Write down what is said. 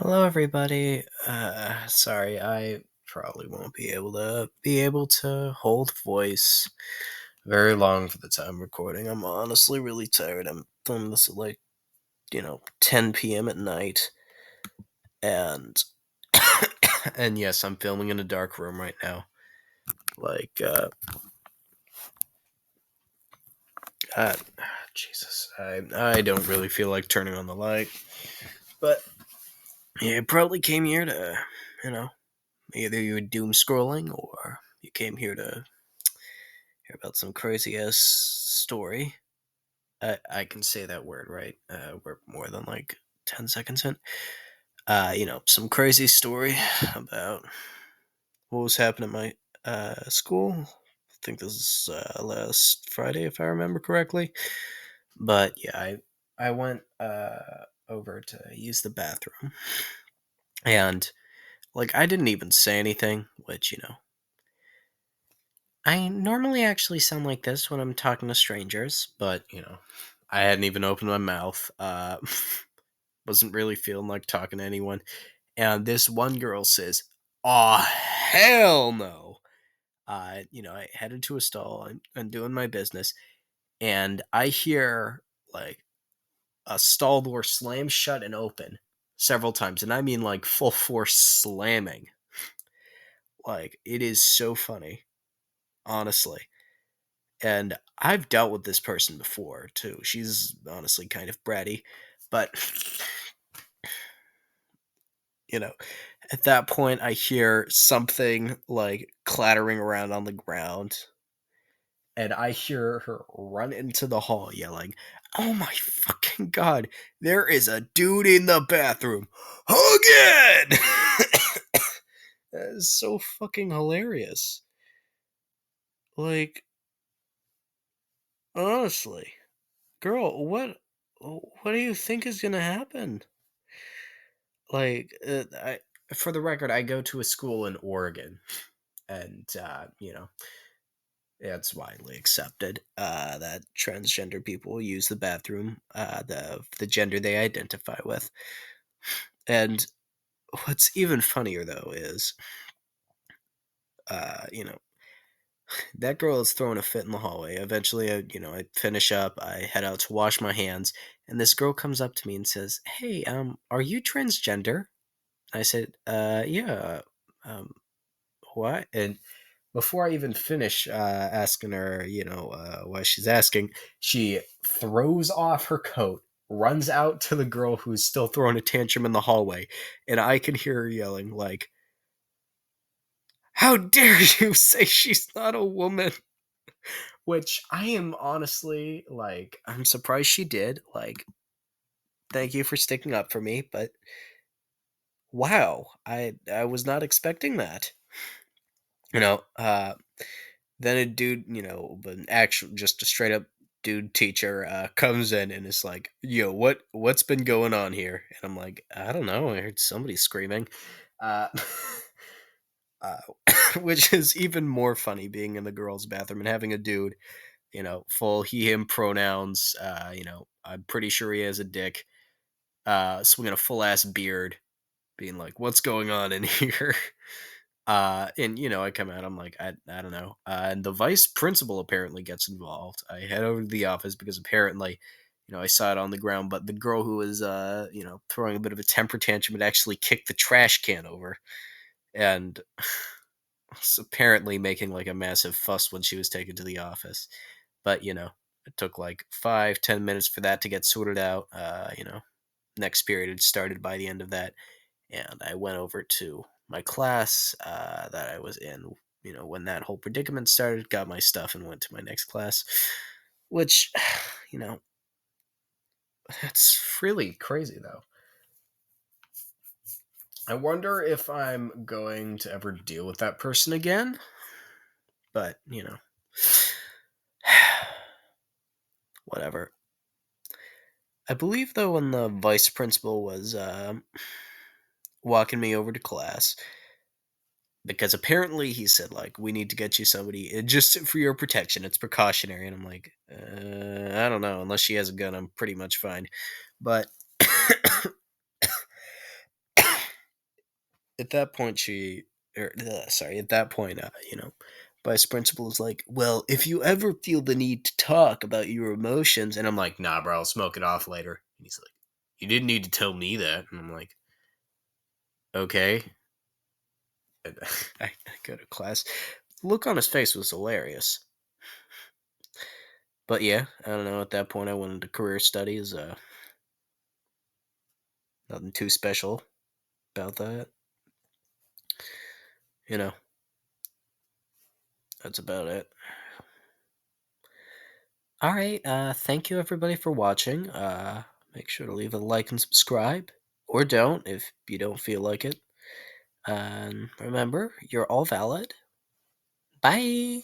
Hello, everybody. Sorry, I probably won't be able to hold voice very long for the time recording. I'm honestly really tired. I'm filming this at 10 p.m. at night, and and yes, I'm filming in a dark room right now. Like, uh, Jesus, I don't really feel like turning on the light, but yeah, I probably came here to, you know, either you were doom scrolling or you came here to hear about some crazy ass story. I can say that word, right? We're more than like 10 seconds in. Some crazy story about what was happening at my school. I think this is last Friday, if I remember correctly. But yeah, I went over to use the bathroom, and like I didn't even say anything, which I normally actually sound like this when I'm talking to strangers, but I hadn't even opened my mouth. Wasn't really feeling like talking to anyone. And this one girl says, "Oh hell no!" I headed to a stall and doing my business, and I hear like a stall door slam shut and open several times, and I mean like full force slamming. Like it is so funny, honestly. And I've dealt with this person before too. She's honestly kind of bratty, but you know, at that point I hear something like clattering around on the ground, and I hear her run into the hall yelling, "Oh my fucking god, there is a dude in the bathroom again!" That is so fucking hilarious. Like, honestly, girl, what do you think is gonna happen? Like, for the record, I go to a school in Oregon, and it's widely accepted that transgender people use the bathroom, the gender they identify with. And what's even funnier though is, uh, you know, that girl is throwing a fit in the hallway. Eventually, I finish up, I head out to wash my hands, and this girl comes up to me and says, "Hey, are you transgender?" I said, "Yeah." Um, what? And before I even finish asking her, why she's asking, she throws off her coat, runs out to the girl who's still throwing a tantrum in the hallway, and I can hear her yelling, like, "How dare you say she's not a woman?" Which I am honestly, like, I'm surprised she did. Like, thank you for sticking up for me, but wow, I was not expecting that. You know, then a dude, an actual, just a straight up dude teacher comes in and is like, "Yo, what's been going on here?" And I'm like, "I don't know. I heard somebody screaming," uh, uh, which is even more funny being in the girls' bathroom and having a dude, full he/him pronouns. I'm pretty sure he has a dick, swinging a full ass beard, being like, "What's going on in here?" And I come out, I'm like, I don't know. And the vice principal apparently gets involved. I head over to the office because apparently, I saw it on the ground, but the girl who was, throwing a bit of a temper tantrum had actually kicked the trash can over and was apparently making like a massive fuss when she was taken to the office. But, it took like 5-10 minutes for that to get sorted out. Next period had started by the end of that, and I went over to my class that I was in. When that whole predicament started, got my stuff and went to my next class, which, you know, that's really crazy though. I wonder if I'm going to ever deal with that person again, but, whatever. I believe though when the vice principal was walking me over to class, because apparently he said like we need to get you somebody just for your protection, it's precautionary, and I'm like, I don't know, unless she has a gun I'm pretty much fine. But at that point, sorry, at that point, vice principal is like, well, if you ever feel the need to talk about your emotions, and I'm like, nah, bro, I'll smoke it off later. And he's like, you didn't need to tell me that. And I'm like, okay. And I go to class. The look on his face was hilarious. But yeah, I don't know. At that point, I went into career studies. Nothing too special about that. You know, that's about it. All right. Thank you everybody for watching. Make sure to leave a like and subscribe, or don't if you don't feel like it. And remember, you're all valid. Bye.